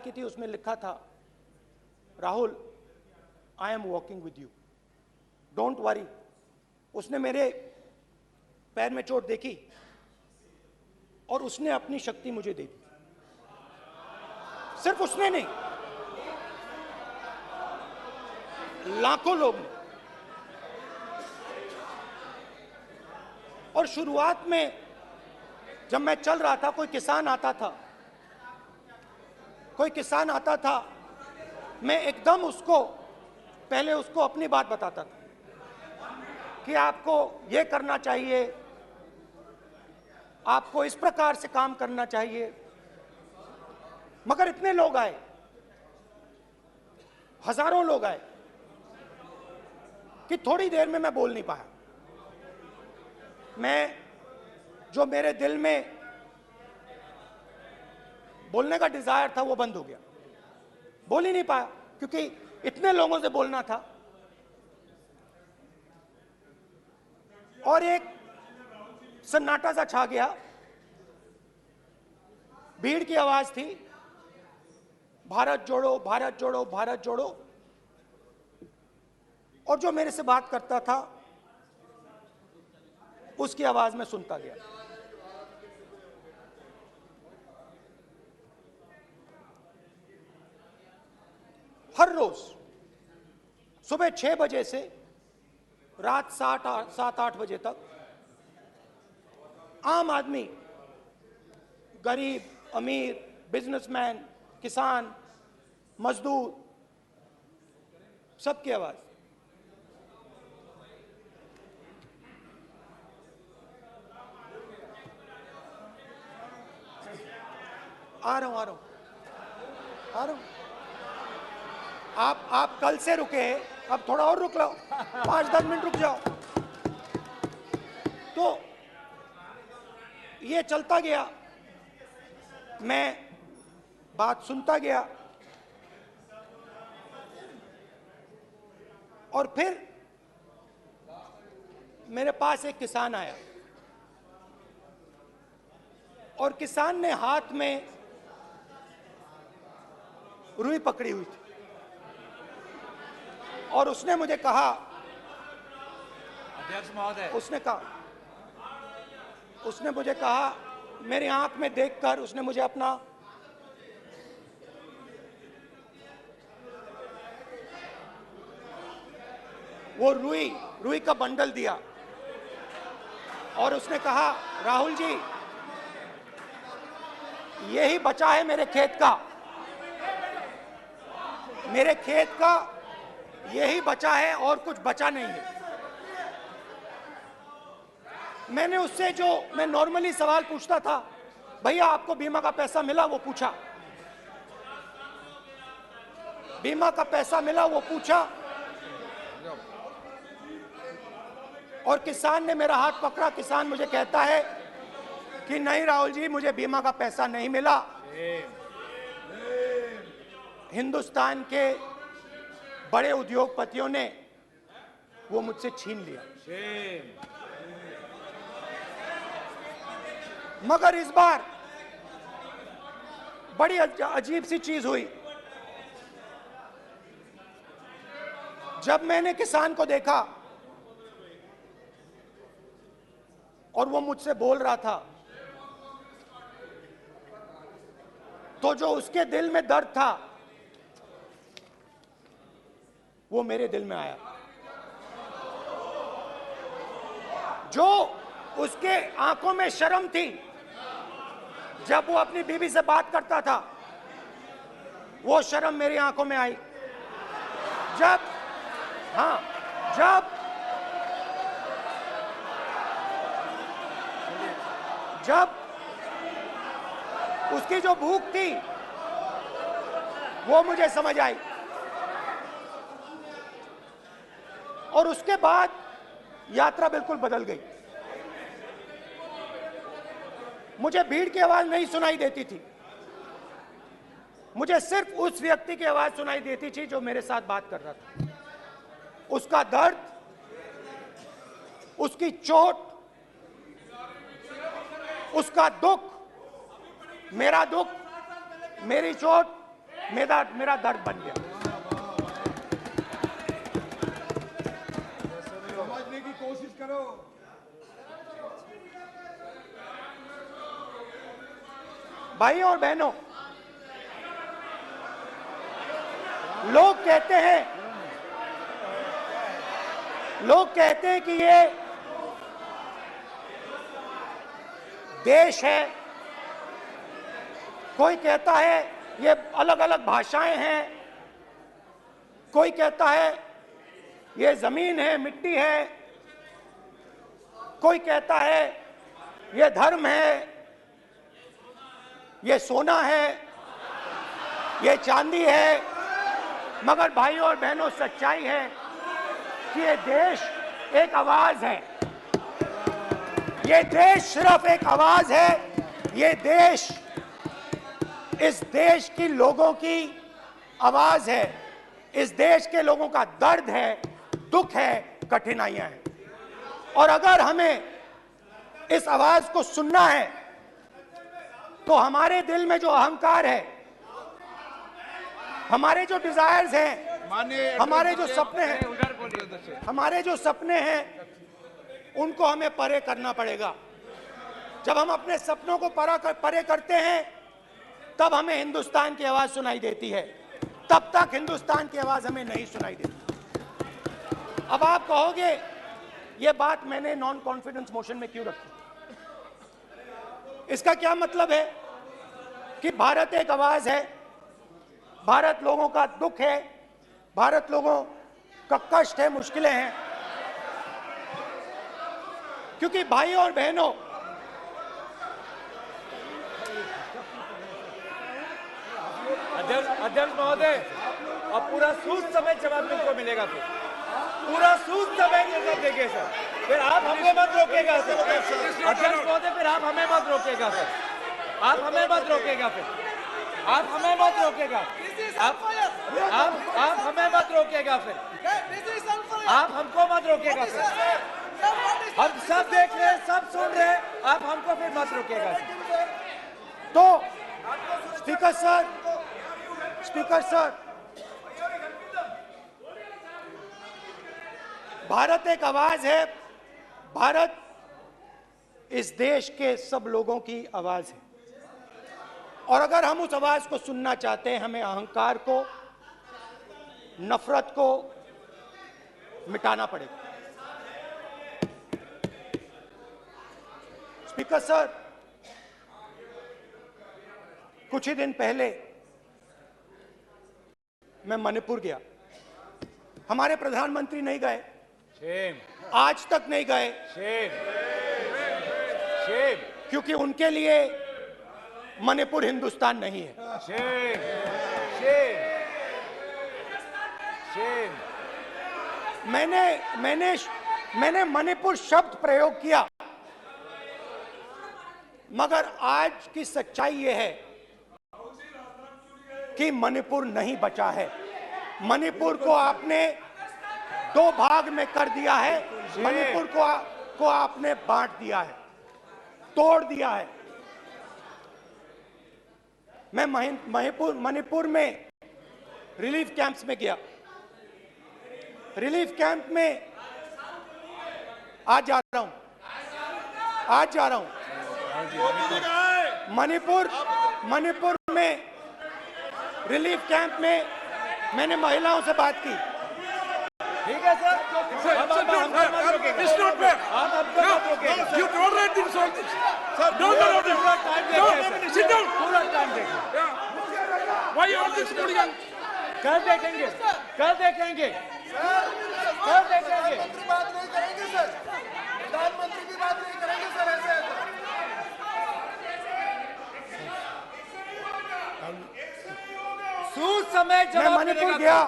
की थी, उसमें लिखा था, Rahul, I am walking with you, don't worry. उसने मेरे पैर में चोट देखी और उसने अपनी शक्ति मुझे दे दी। सिर्फ उसने नहीं, लाखों लोग ने। और शुरुआत में जब मैं चल रहा था, कोई किसान आता था, मैं एकदम उसको पहले उसको अपनी बात बताता था कि आपको ये करना चाहिए, आपको इस प्रकार से काम करना चाहिए। मगर इतने लोग आए, हजारों लोग आए कि थोड़ी देर में मैं बोल नहीं पाया। मैं जो मेरे दिल में बोलने का डिजायर था वो बंद हो गया, बोल ही नहीं पाया क्योंकि इतने लोगों से बोलना था। और एक सन्नाटा सा छा गया, भीड़ की आवाज थी, भारत जोड़ो, भारत जोड़ो, भारत जोड़ो। और जो मेरे से बात करता था उसकी आवाज में सुनता गया। हर रोज सुबह 6 बजे से रात 7-8 बजे तक आम आदमी, गरीब, अमीर, बिजनेसमैन, किसान, मजदूर, सबकी आवाज। आ रहा हूं। आप कल से रुके, अब थोड़ा और रुक लो, 5-10 मिनट रुक जाओ। तो ये चलता गया, मैं बात सुनता गया। और फिर मेरे पास एक किसान आया और किसान ने हाथ में रुई पकड़ी हुई थी और उसने मुझे कहा, अध्यक्ष महोदय, उसने मुझे कहा, मेरी आंख में देखकर उसने मुझे अपना वो रुई का बंडल दिया और उसने कहा, राहुल जी, यही बचा है मेरे खेत का यही बचा है और कुछ बचा नहीं है। मैंने उससे जो मैं नॉर्मली सवाल पूछता था, भैया आपको बीमा का पैसा मिला, वो पूछा, बीमा का पैसा मिला, वो पूछा। और किसान ने मेरा हाथ पकड़ा। किसान मुझे कहता है कि नहीं राहुल जी, मुझे बीमा का पैसा नहीं मिला, हिंदुस्तान के बड़े उद्योगपतियों ने वो मुझसे छीन लिया। मगर इस बार बड़ी अजीब सी चीज हुई। जब मैंने किसान को देखा और वो मुझसे बोल रहा था, तो जो उसके दिल में दर्द था वो मेरे दिल में आया। जो उसके आंखों में शर्म थी जब वो अपनी बीवी से बात करता था, वो शर्म मेरी आंखों में आई। जब उसकी जो भूख थी वो मुझे समझ आई। और उसके बाद यात्रा बिल्कुल बदल गई। मुझे भीड़ की आवाज नहीं सुनाई देती थी, मुझे सिर्फ उस व्यक्ति की आवाज सुनाई देती थी जो मेरे साथ बात कर रहा था। उसका दर्द, उसकी चोट, उसका दुख, मेरा दुख, मेरी चोट, मेरा दर्द बन गया। समझने की कोशिश करो। भाइयों और बहनों, लोग कहते हैं कि ये देश है, कोई कहता है ये अलग अलग भाषाएं हैं, कोई कहता है ये जमीन है, मिट्टी है, कोई कहता है ये धर्म है, ये सोना है, ये चांदी है। मगर भाइयों और बहनों, सच्चाई है कि ये देश एक आवाज है। ये देश सिर्फ एक आवाज है। ये देश इस देश की लोगों की आवाज है। इस देश के लोगों का दर्द है, दुख है, कठिनाइयां हैं। और अगर हमें इस आवाज को सुनना है तो हमारे दिल में जो अहंकार है, हमारे जो डिजायर्स हैं, हमारे जो सपने हैं, उनको हमें परे करना पड़ेगा। जब हम अपने सपनों को परे करते हैं तब हमें हिंदुस्तान की आवाज सुनाई देती है, तब तक हिंदुस्तान की आवाज हमें नहीं सुनाई देती। अब आप कहोगे ये बात मैंने नॉन कॉन्फिडेंस मोशन में क्यों रखी? इसका क्या मतलब है कि भारत एक आवाज है, भारत लोगों का दुख है, भारत लोगों का कष्ट है, मुश्किलें हैं। क्योंकि भाइयों और बहनों, अध्यक्ष महोदय, अब पूरा सूद समय जवाब तुमको मिलेगा, फिर पूरा सूद समय जवाब देंगे सर। फिर आप हमें मत रोकेगा सर। अध्यक्ष महोदय, फिर आप हमें मत रोकेगा सर। आप हमें मत रोकेगा, फिर आप हमें मत रोकेगा। आप हमें मत रोकेगा, फिर आप हमको मत रोकेगा सर। हम सब देख रहे हैं, सब सुन रहे हैं, आप हमको फिर मत रोकेगा सर। तो स्पीकर सर, भारत एक आवाज है। भारत इस देश के सब लोगों की आवाज है। और अगर हम उस आवाज को सुनना चाहते हैं, हमें अहंकार को, नफरत को मिटाना पड़ेगा। स्पीकर सर, कुछ ही दिन पहले मैं मणिपुर गया। हमारे प्रधानमंत्री नहीं गए, आज तक नहीं गए, क्योंकि उनके लिए मणिपुर हिंदुस्तान नहीं है। मैंने मणिपुर शब्द प्रयोग किया, मगर आज की सच्चाई यह है कि मणिपुर नहीं बचा है। मणिपुर को आपने दो भाग में कर दिया है। मणिपुर को आपने बांट दिया है, तोड़ दिया है। मैं मणिपुर में रिलीफ कैंप्स में गया। रिलीफ कैंप में आज जा रहा हूं। मणिपुर में रिलीफ कैंप में मैंने महिलाओं से बात की। ठीक है सर, आप हमको मत रोकेगा। It's not fair. आप हमको मत रोकेगा sir. You tolerate insults. Sir, Don't allow this. पूरा टाइम No, देखिए, sit down. पूरा टाइम देखिए। Yeah. Why you are this hooligan? कल देखेंगे। बात नहीं करेंगे सर, प्रधानमंत्री की बात नहीं करेंगे सर ऐसे। सूद समय मैं जवाब मणिपुर मिलेगा। गया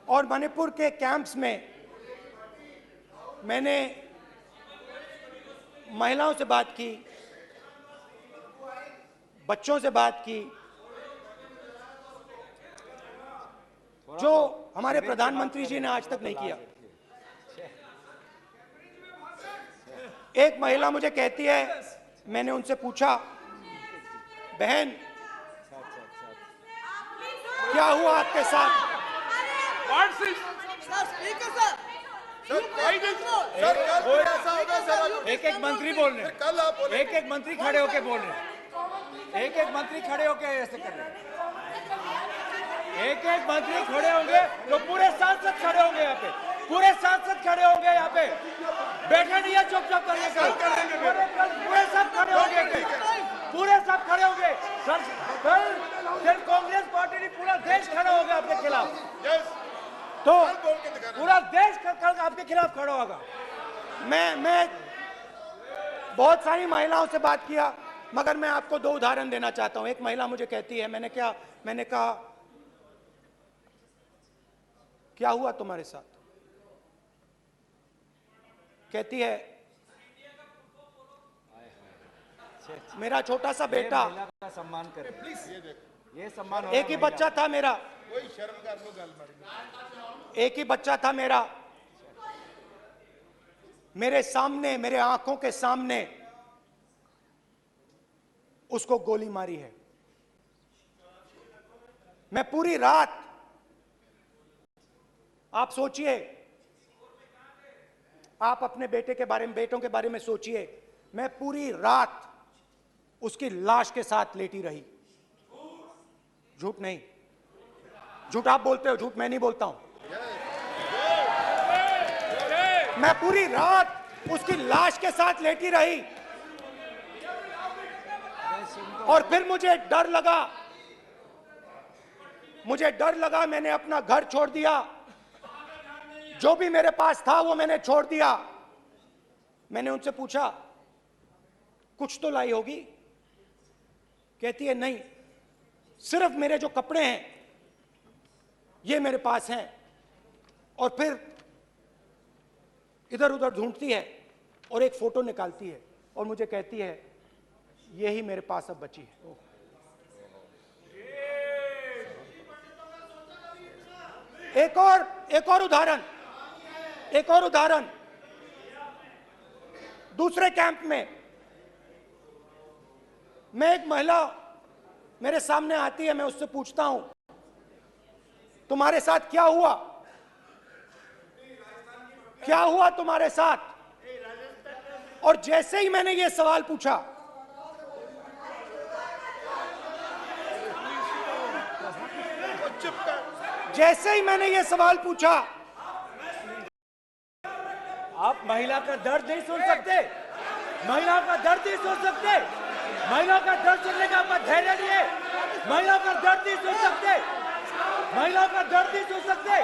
और मणिपुर के कैंप्स में मैंने महिलाओं से बात की, बच्चों से बात की, जो हमारे प्रधानमंत्री जी ने आज तक नहीं किया। एक महिला मुझे कहती है, मैंने उनसे पूछा, बहन क्या हुआ आपके साथ? What is? सर कल भी ऐसा होगा सर। एक एक मंत्री बोल रहे कल आप हैं, एक एक मंत्री खड़े होके बोल रहे हैं, एक एक मंत्री खड़े होके ऐसे कर रहे हैं, एक एक मंत्री खड़े होंगे तो पूरे सांसद खड़े होंगे यहाँ पे, पूरे सांसद खड़े होंगे यहाँ पे, बैठे नहीं है चुपचाप करने का, पूरे सब खड़े होंगे, पूरे सब खड़े होंगे सर। कल सिर्फ कांग्रेस पार्टी नहीं, पूरा देश खड़ा होगा आपके खिलाफ, तो पूरा देश कल आपके खिलाफ खड़ा होगा। मैं बहुत सारी महिलाओं से बात किया, मगर मैं आपको दो उदाहरण देना चाहता हूं। एक महिला मुझे कहती है, मैंने कहा क्या हुआ तुम्हारे साथ? कहती है मेरा छोटा सा बेटा, महिला का सम्मान करें प्लीज, ये सम्मान एक ही बच्चा था मेरा, कोई शर्म कर लो गल मारी। एक ही बच्चा था मेरा, मेरे सामने, मेरे आंखों के सामने उसको गोली मारी है। मैं पूरी रात, आप सोचिए, आप अपने बेटे के बारे में, बेटों के बारे में सोचिए, मैं पूरी रात उसकी लाश के साथ लेटी रही। झूठ नहीं, झूठ आप बोलते हो, झूठ मैं नहीं बोलता हूं। मैं पूरी रात उसकी लाश के साथ लेटी रही और फिर मुझे डर लगा, मैंने अपना घर छोड़ दिया, जो भी मेरे पास था वो मैंने छोड़ दिया। मैंने उनसे पूछा कुछ तो लाई होगी? कहती है नहीं, सिर्फ मेरे जो कपड़े हैं ये मेरे पास हैं। और फिर इधर उधर ढूंढती है और एक फोटो निकालती है और मुझे कहती है यही मेरे पास अब बची है। एक और उदाहरण, दूसरे कैंप में मैं, एक महिला मेरे सामने आती है, मैं उससे पूछता हूं तुम्हारे साथ क्या हुआ? क्या हुआ तुम्हारे साथ? और जैसे ही मैंने ये सवाल पूछा, जैसे ही मैंने ये सवाल पूछा, आप महिला का दर्द नहीं सुन सकते, महिला का दर्द नहीं सुन सकते, महिला का दर्द सुनने का आपका धैर्य नहीं है, महिला का दर्द नहीं सुन सकते, महिला का दर्द नहीं सुन सकते।